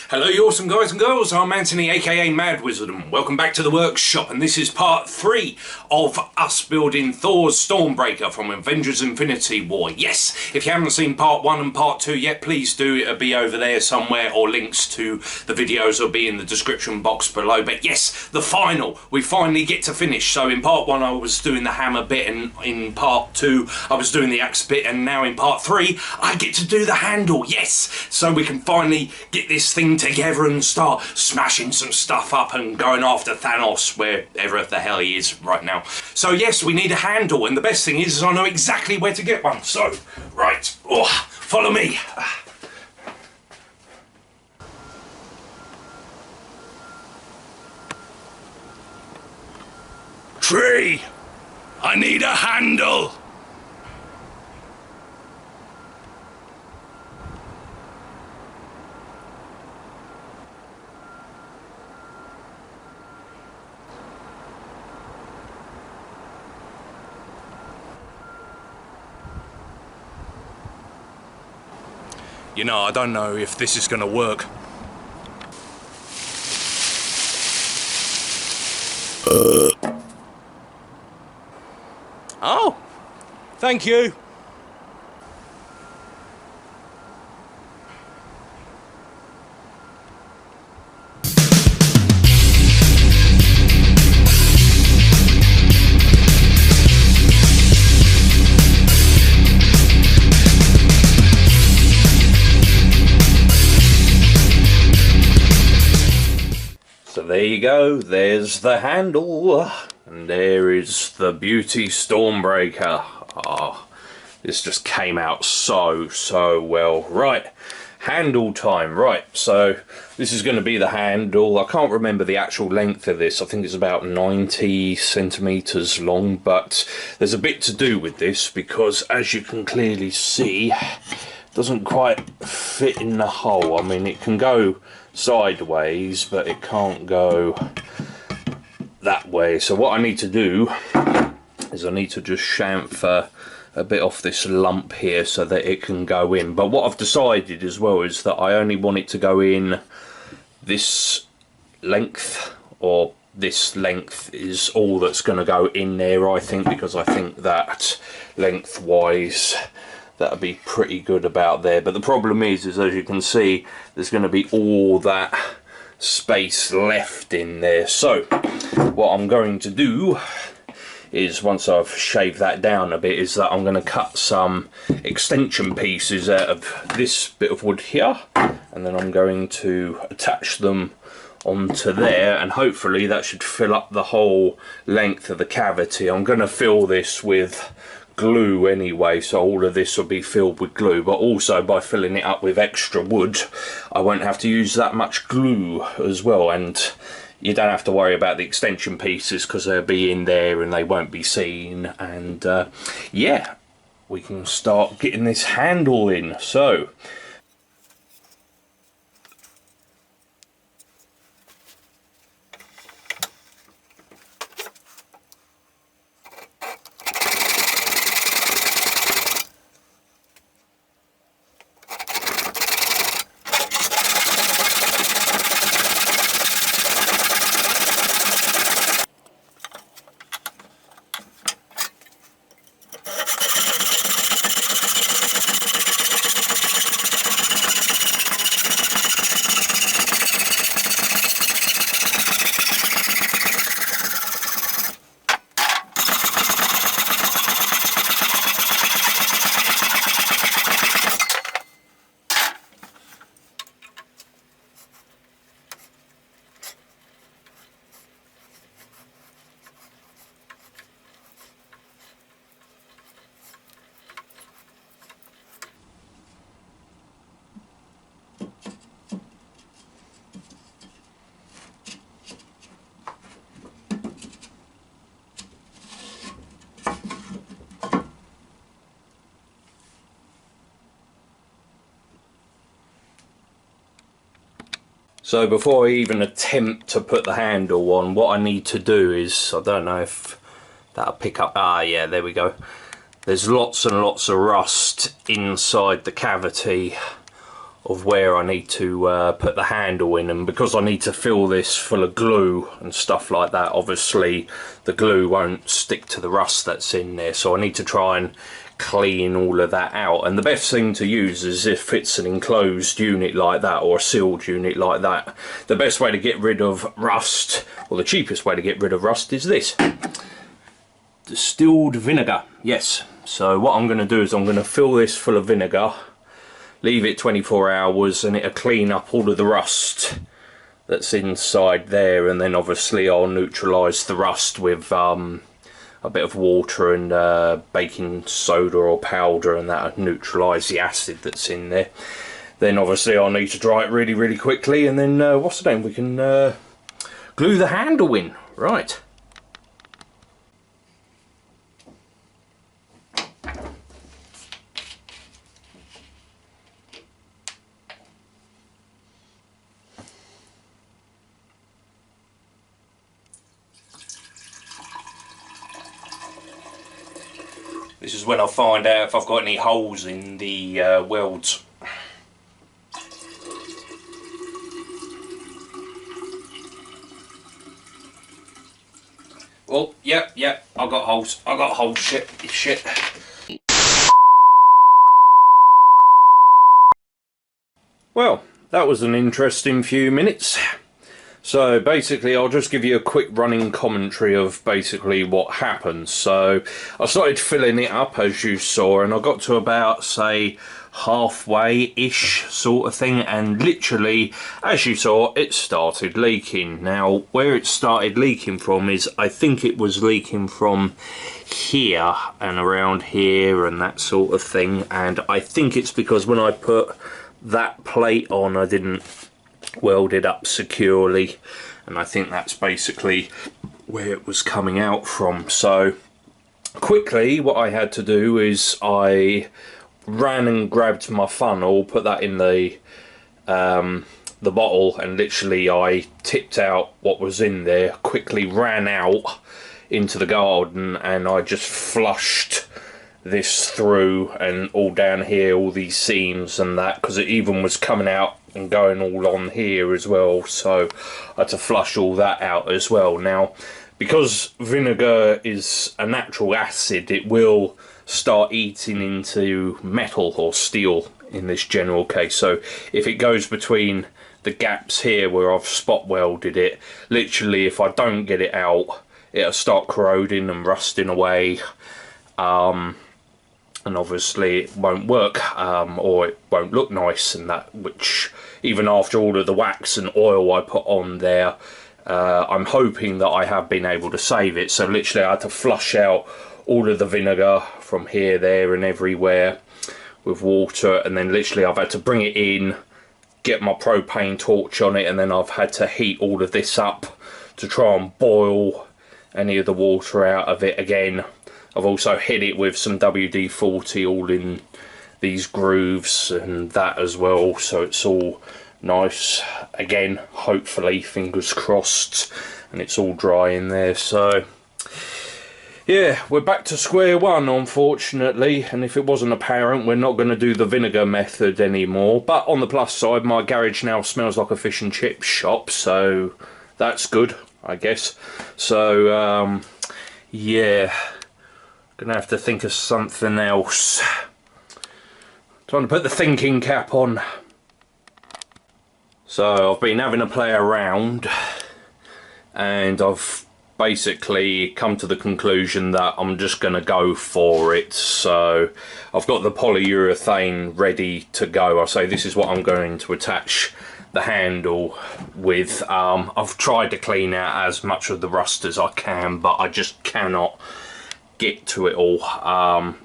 Hello you awesome guys and girls, I'm Anthony aka Madwizard and welcome back to the workshop, and this is part 3 of us building Thor's Stormbreaker from Avengers Infinity War. Yes, if you haven't seen part 1 and part 2 yet, please do, it'll be over there somewhere, or links to the videos will be in the description box below. But yes, the final, we finally get to finish. So in part 1 I was doing the hammer bit, and in part 2 I was doing the axe bit, and now in part 3 I get to do the handle. Yes, so we can finally get this thing together and start smashing some stuff up and going after Thanos wherever the hell he is right now. So yes, we need a handle, and the best thing is I know exactly where to get one. So right, follow me. Tree, I need a handle. You know, I don't know if this is gonna work. Oh, thank you. So there you go, there's the handle, and there is the beauty Stormbreaker. Oh, this just came out so well. Right, handle time. Right, so this is going to be the handle. I can't remember the actual length of this. I think it's about 90 centimeters long, but there's a bit to do with this because, as you can clearly see, it doesn't quite fit in the hole. I mean, it can go sideways, but it can't go that way. So what I need to do is I need to just chamfer a bit off this lump here so that it can go in. But what I've decided as well is that I only want it to go in this length, or this length is all that's going to go in there, I think, because I think that lengthwise that'll be pretty good about there. But the problem is as you can see, there's going to be all that space left in there. So what I'm going to do is, once I've shaved that down a bit, is that I'm going to cut some extension pieces out of this bit of wood here, and then I'm going to attach them onto there, and hopefully that should fill up the whole length of the cavity. I'm going to fill this with glue anyway, so all of this will be filled with glue, but also by filling it up with extra wood I won't have to use that much glue as well, and you don't have to worry about the extension pieces because they'll be in there and they won't be seen. And yeah, we can start getting this handle in. So So before I even attempt to put the handle on, what I need to do is, I don't know if that'll pick up, yeah, there we go. There's lots and lots of rust inside the cavity of where I need to put the handle in, and because I need to fill this full of glue and stuff like that, obviously the glue won't stick to the rust that's in there, so I need to try and clean all of that out. And the best thing to use is if it's an enclosed unit like that or a sealed unit like that, the best way to get rid of rust, or the cheapest way to get rid of rust, is this: distilled vinegar. Yes, so what I'm going to do is I'm going to fill this full of vinegar, leave it 24 hours, and it'll clean up all of the rust that's inside there, and then obviously I'll neutralise the rust with a bit of water and baking soda or powder, and that'll neutralise the acid that's in there. Then obviously I'll need to dry it really, really quickly, and then what's the name? We can glue the handle in. Right. This is when I find out if I've got any holes in the welds. Well, yep, I've got holes. I've got holes. Shit. Well, that was an interesting few minutes. So basically I'll just give you a quick running commentary of basically what happened. So I started filling it up, as you saw, and I got to about, say, halfway-ish sort of thing, and literally, as you saw, it started leaking. Now, where it started leaking from is, I think it was leaking from here and around here and that sort of thing, and I think it's because when I put that plate on, I didn't weld it up securely, and I think that's basically where it was coming out from. So quickly what I had to do is I ran and grabbed my funnel, put that in the bottle, and literally I tipped out what was in there, quickly ran out into the garden, and I just flushed this through and all down here, all these seams and that, because it even was coming out and going all on here as well, so I had to flush all that out as well. Now, because vinegar is a natural acid, it will start eating into metal or steel in this general case. So if it goes between the gaps here where I've spot welded it, literally if I don't get it out, it'll start corroding and rusting away, and obviously it won't work, or it won't look nice, and that, which even after all of the wax and oil I put on there, I'm hoping that I have been able to save it. So literally I had to flush out all of the vinegar from here, there and everywhere with water, and then literally I've had to bring it in, get my propane torch on it, and then I've had to heat all of this up to try and boil any of the water out of it again. I've also hit it with some WD-40 all in these grooves and that as well, so it's all nice again, hopefully, fingers crossed, and it's all dry in there. So yeah, we're back to square one, unfortunately, and if it wasn't apparent, we're not going to do the vinegar method anymore. But on the plus side, my garage now smells like a fish and chip shop, so that's good, I guess. So yeah, gonna have to think of something else. Trying to put the thinking cap on. So I've been having a play around, and I've basically come to the conclusion that I'm just gonna go for it. So I've got the polyurethane ready to go. I say this is what I'm going to attach the handle with. I've tried to clean out as much of the rust as I can, but I just cannot get to it all.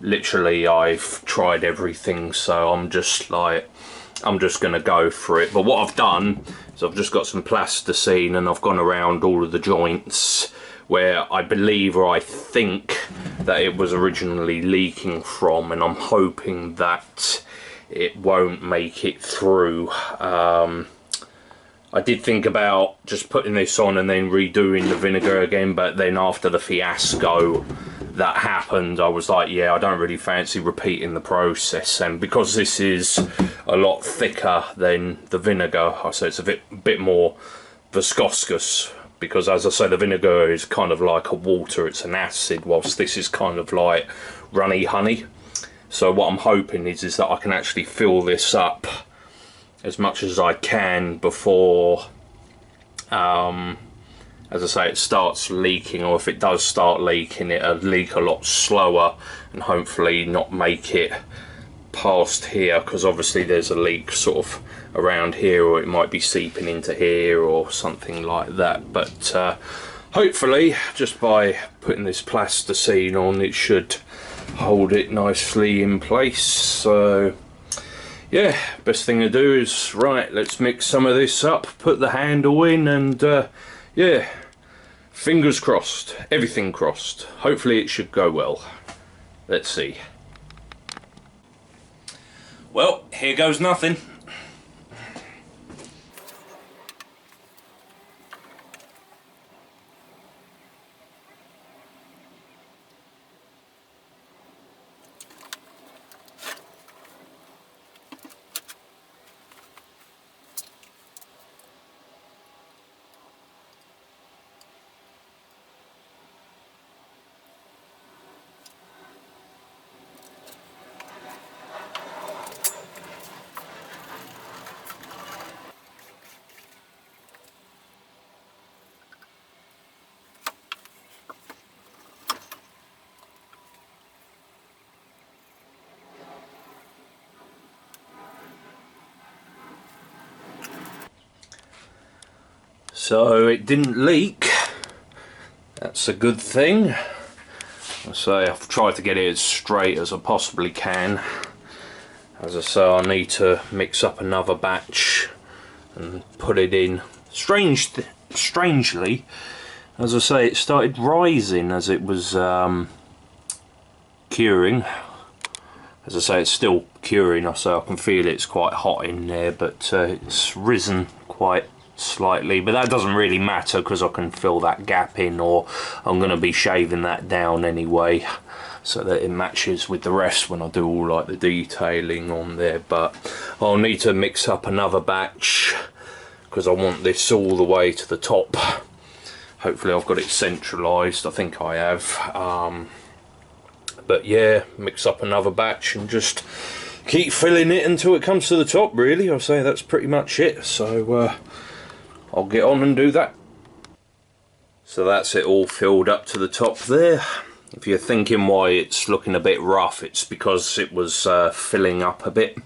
Literally I've tried everything, so I'm just gonna go for it. But what I've done is I've just got some plasticine, and I've gone around all of the joints where I believe, or I think, that it was originally leaking from, and I'm hoping that it won't make it through. I did think about just putting this on and then redoing the vinegar again, but then after the fiasco that happened, I was like, yeah, I don't really fancy repeating the process. And because this is a lot thicker than the vinegar, I say it's a bit more viscous, because as I say, the vinegar is kind of like a water, it's an acid, whilst this is kind of like runny honey. So what I'm hoping is that I can actually fill this up as much as I can before, as I say, it starts leaking, or if it does start leaking, it'll leak a lot slower and hopefully not make it past here, because obviously there's a leak sort of around here, or it might be seeping into here or something like that. But hopefully just by putting this plasticine on, it should hold it nicely in place. So yeah, best thing to do is, right, let's mix some of this up, put the handle in, and yeah, fingers crossed, everything crossed. Hopefully it should go well. Let's see. Well, here goes nothing. So it didn't leak, that's a good thing. I say I've tried to get it as straight as I possibly can. As I say, I need to mix up another batch and put it in. Strangely, as I say, it started rising as it was curing. As I say, it's still curing, so I can feel it's quite hot in there, but it's risen quite slightly, but that doesn't really matter because I can fill that gap in, or I'm going to be shaving that down anyway so that it matches with the rest when I do all like the detailing on there. But I'll need to mix up another batch because I want this all the way to the top. Hopefully I've got it centralised, I think I have. But yeah, mix up another batch and just keep filling it until it comes to the top, really. I'll say that's pretty much it. So I'll get on and do that. So that's it all filled up to the top there. If you're thinking why it's looking a bit rough, it's because it was filling up a bit,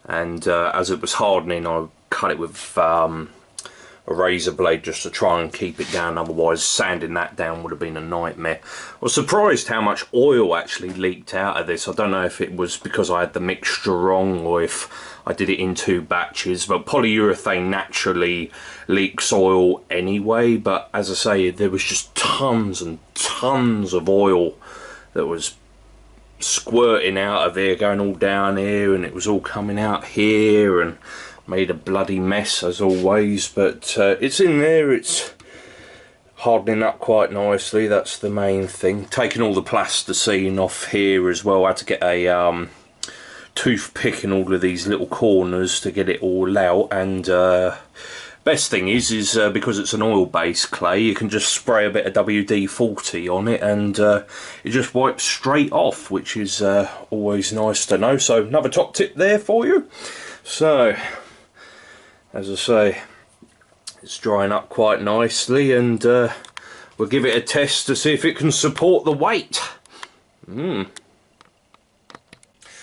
and as it was hardening, I cut it with a razor blade just to try and keep it down, otherwise sanding that down would have been a nightmare. I was surprised how much oil actually leaked out of this. I don't know if it was because I had the mixture wrong or if I did it in 2 batches, but polyurethane naturally leaks oil anyway. But as I say, there was just tons and tons of oil that was squirting out of here, going all down here, and it was all coming out here and made a bloody mess as always. But it's in there, it's hardening up quite nicely, that's the main thing. Taking all the plasticine off here as well. I had to get a toothpick in all of these little corners to get it all out. And best thing is because it's an oil-based clay, you can just spray a bit of WD-40 on it and it just wipes straight off, which is always nice to know. So another top tip there for you. So as I say, it's drying up quite nicely, and we'll give it a test to see if it can support the weight.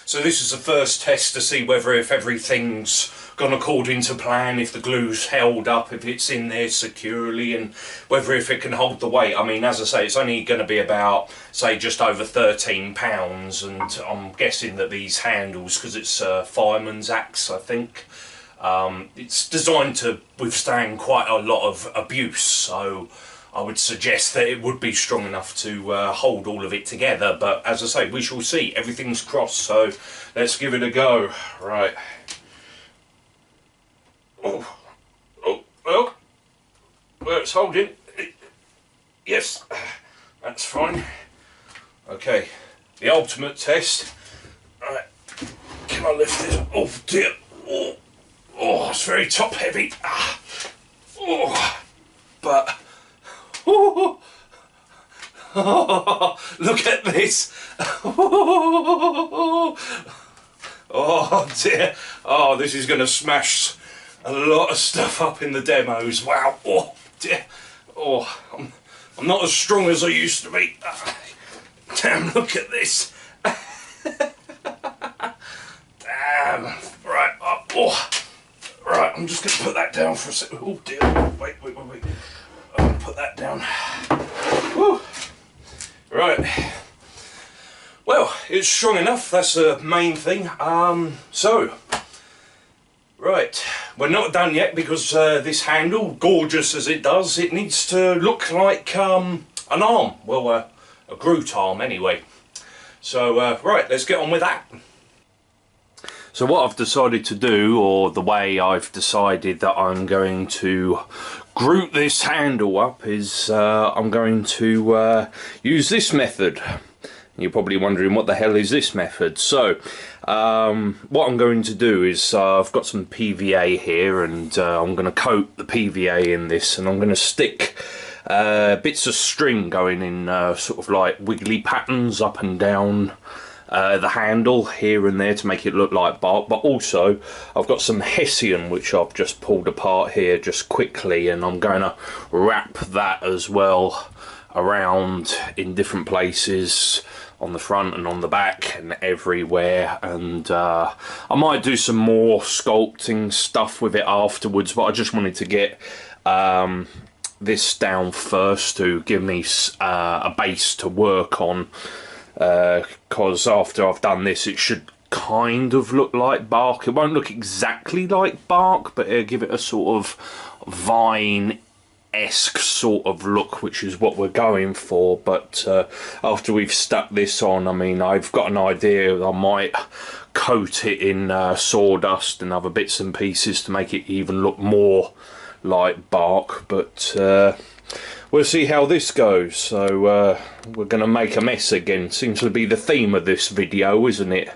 So this is the first test to see whether if everything's gone according to plan, if the glue's held up, if it's in there securely, and whether if it can hold the weight. I mean, as I say, it's only going to be about, say, just over 13 pounds, and I'm guessing that these handles, because it's a fireman's axe, I think, it's designed to withstand quite a lot of abuse, so I would suggest that it would be strong enough to hold all of it together. But as I say, we shall see. Everything's crossed, so let's give it a go. Right. Oh, well, it's holding. Yes, that's fine. Okay, the ultimate test. Right, can I lift this? Oh dear. Oh, it's very top heavy. Oh, but oh, look at this. Oh dear. Oh, this is going to smash a lot of stuff up in the demos. Wow. Oh dear. Oh, I'm not as strong as I used to be. Damn, look at this. Damn. Right. Oh. Right, I'm just going to put that down for a second. Oh dear. Wait. I'll put that down. Whew. Right. Well, it's strong enough. That's the main thing. Right, we're not done yet because this handle, gorgeous as it does, it needs to look like an arm. Well, a Groot arm anyway. So, right, let's get on with that. So what I've decided to do, or the way I've decided that I'm going to Groot this handle up, is I'm going to use this method. You're probably wondering what the hell is this method. So what I'm going to do is I've got some PVA here, and I'm going to coat the PVA in this, and I'm going to stick bits of string going in sort of like wiggly patterns up and down the handle here and there to make it look like bark. But also I've got some hessian which I've just pulled apart here just quickly, and I'm going to wrap that as well around in different places on the front and on the back and everywhere. And I might do some more sculpting stuff with it afterwards, but I just wanted to get this down first to give me a base to work on, because after I've done this it should kind of look like bark. It won't look exactly like bark, but it'll give it a sort of vine-esque sort of look, which is what we're going for. But after we've stuck this on, I mean, I've got an idea. I might coat it in sawdust and other bits and pieces to make it even look more like bark, but we'll see how this goes. So we're going to make a mess again. Seems to be the theme of this video, isn't it?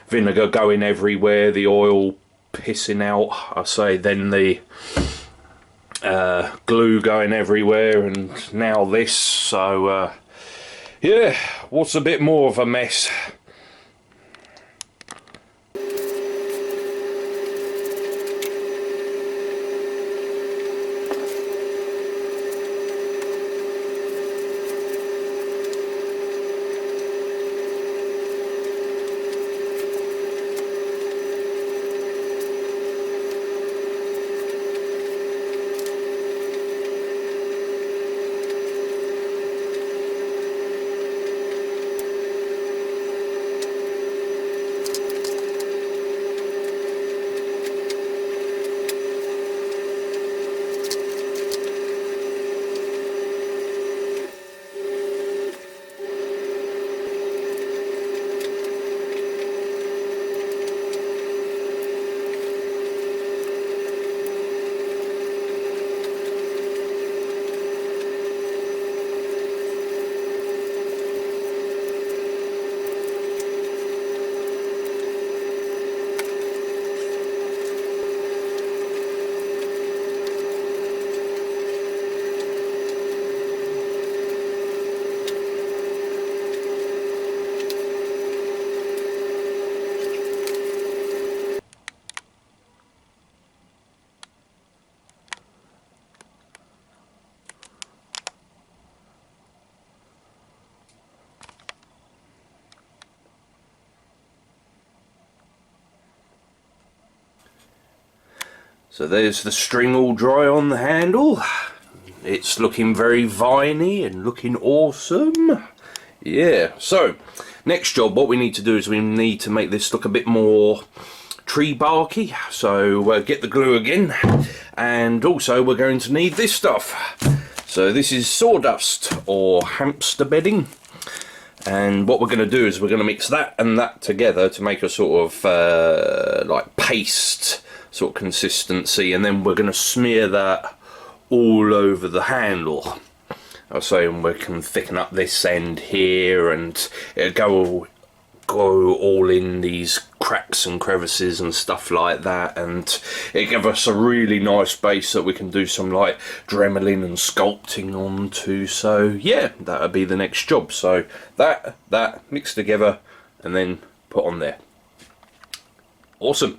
Vinegar going everywhere, the oil pissing out, I say, then the glue going everywhere, and now this. So yeah, what's a bit more of a mess? So there's the string all dry on the handle. It's looking very viney and looking awesome. Yeah, so next job, what we need to do is we need to make this look a bit more tree barky. So get the glue again, and also we're going to need this stuff. So this is sawdust or hamster bedding, and what we're going to do is we're going to mix that and that together to make a sort of like paste sort of consistency, and then we're going to smear that all over the handle. I was saying we can thicken up this end here, and it'll go all in these cracks and crevices and stuff like that, and it gives us a really nice base that we can do some like dremeling and sculpting onto. So yeah, that'll be the next job. So that mixed together and then put on there. Awesome.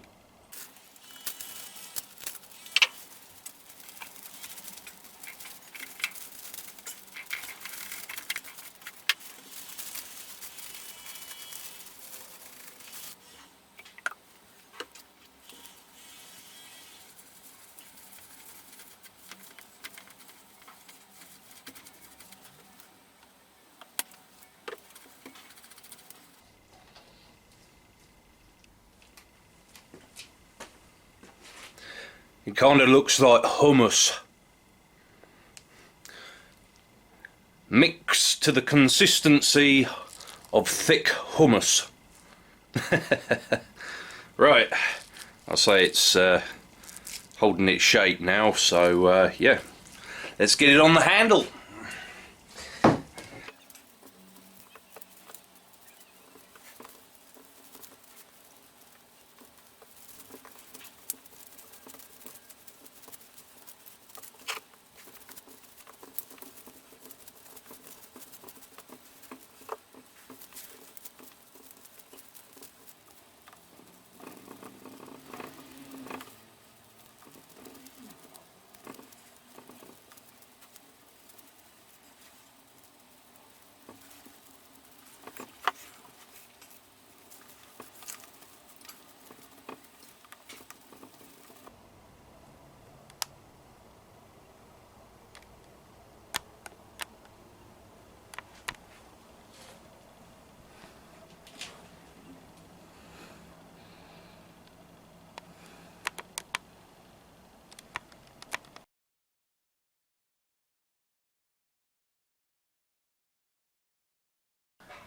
It kind of looks like hummus mixed to the consistency of thick hummus. Right, I'll say it's holding its shape now, so yeah, let's get it on the handle.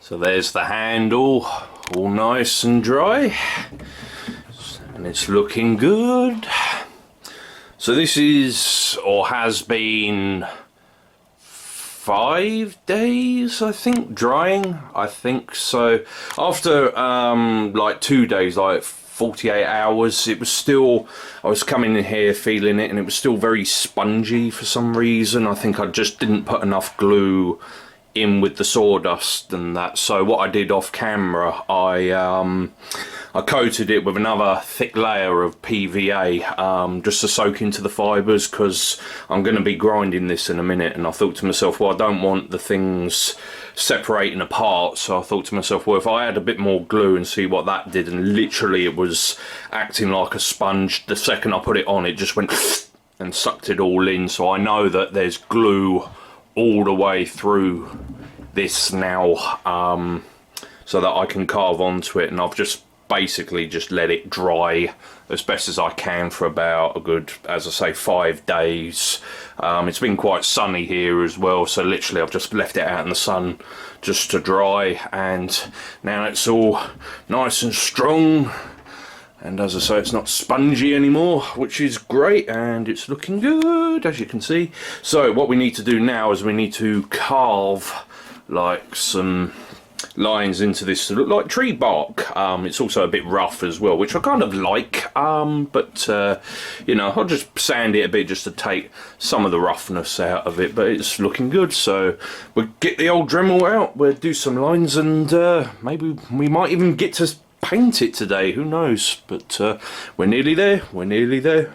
So there's the handle, all nice and dry, and it's looking good. So this is, or has been, 5 days, I think, drying. I think so. After like 2 days, like 48 hours, it was still, I was coming in here feeling it, and it was still very spongy for some reason. I think I just didn't put enough glue in with the sawdust and that. So what I did off camera, I coated it with another thick layer of PVA just to soak into the fibres, because I'm going to be grinding this in a minute, and I thought to myself, well, I don't want the things separating apart. So I thought to myself, well, if I add a bit more glue and see what that did, and literally it was acting like a sponge. The second I put it on, it just went and sucked it all in. So I know that there's glue all the way through this now, so that I can carve onto it, and I've just basically just let it dry as best as I can for about a good, as I say, 5 days. It's been quite sunny here as well, so literally I've just left it out in the sun just to dry, and now it's all nice and strong. And as I say, it's not spongy anymore, which is great, and it's looking good, as you can see. So what we need to do now is we need to carve like some lines into this to look like tree bark. It's also a bit rough as well, which I kind of like, but you know, I'll just sand it a bit just to take some of the roughness out of it, but it's looking good. So we'll get the old Dremel out, we'll do some lines, and maybe we might even get to paint it today, who knows, but we're nearly there, we're nearly there.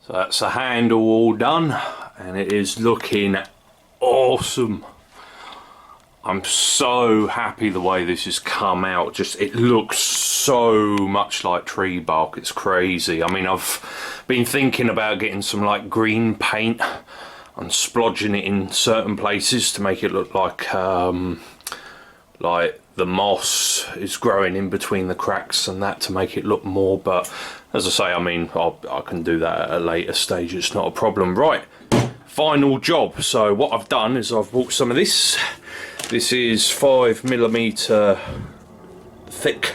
So that's the handle all done, and it is looking awesome. I'm so happy the way this has come out. Just, it looks so much like tree bark, it's crazy. I mean, I've been thinking about getting some like green paint and splodging it in certain places to make it look like the moss is growing in between the cracks and that, to make it look more, but as I say, I mean, I can do that at a later stage, it's not a problem. Right, final job. So what I've done is I've bought some of this. This is 5mm thick,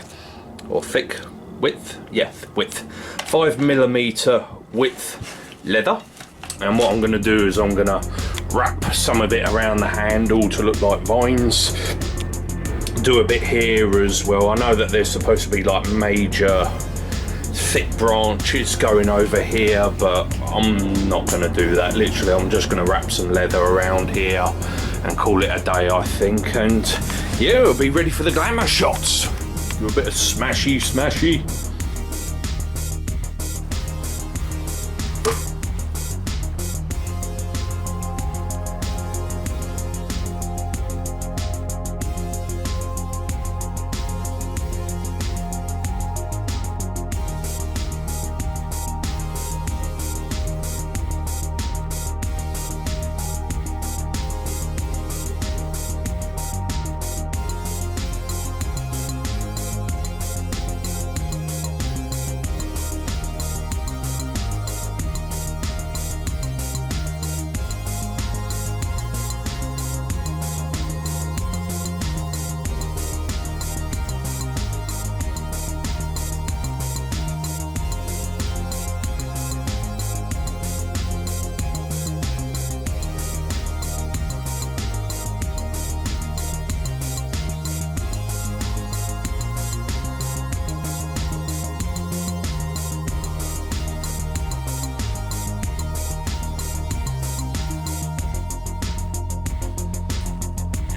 or thick width, yeah, width, 5mm width leather, and what I'm going to do is I'm going to wrap some of it around the handle to look like vines, do a bit here as well. I know that there's supposed to be like major thick branches going over here, but I'm not going to do that. Literally, I'm just going to wrap some leather around here and call it a day, I think, and yeah, we'll be ready for the glamour shots. Do a bit of smashy smashy.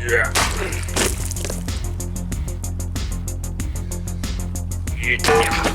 Yeah. Yeah.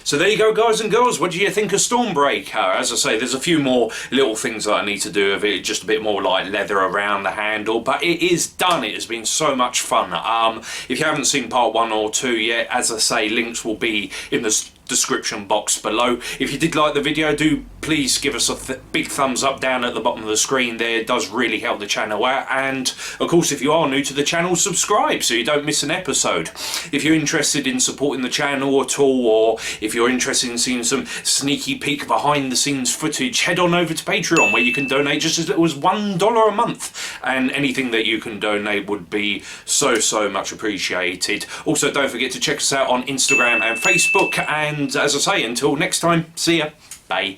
So there you go, guys and girls. What do you think of Stormbreaker? As I say, there's a few more little things that I need to do with it, just a bit more like leather around the handle, but it is done. It has been so much fun. If you haven't seen part 1 or 2 yet, as I say, links will be in the description box below. If you did like the video, do please give us a big thumbs up down at the bottom of the screen there. It does really help the channel out, and of course, if you are new to the channel, subscribe so you don't miss an episode. If you're interested in supporting the channel at all, or if you're interested in seeing some sneaky peek behind the scenes footage, head on over to Patreon, where you can donate just as little as $1 a month, and anything that you can donate would be so much appreciated. Also, don't forget to check us out on Instagram and Facebook, and as I say, until next time, see ya, bye.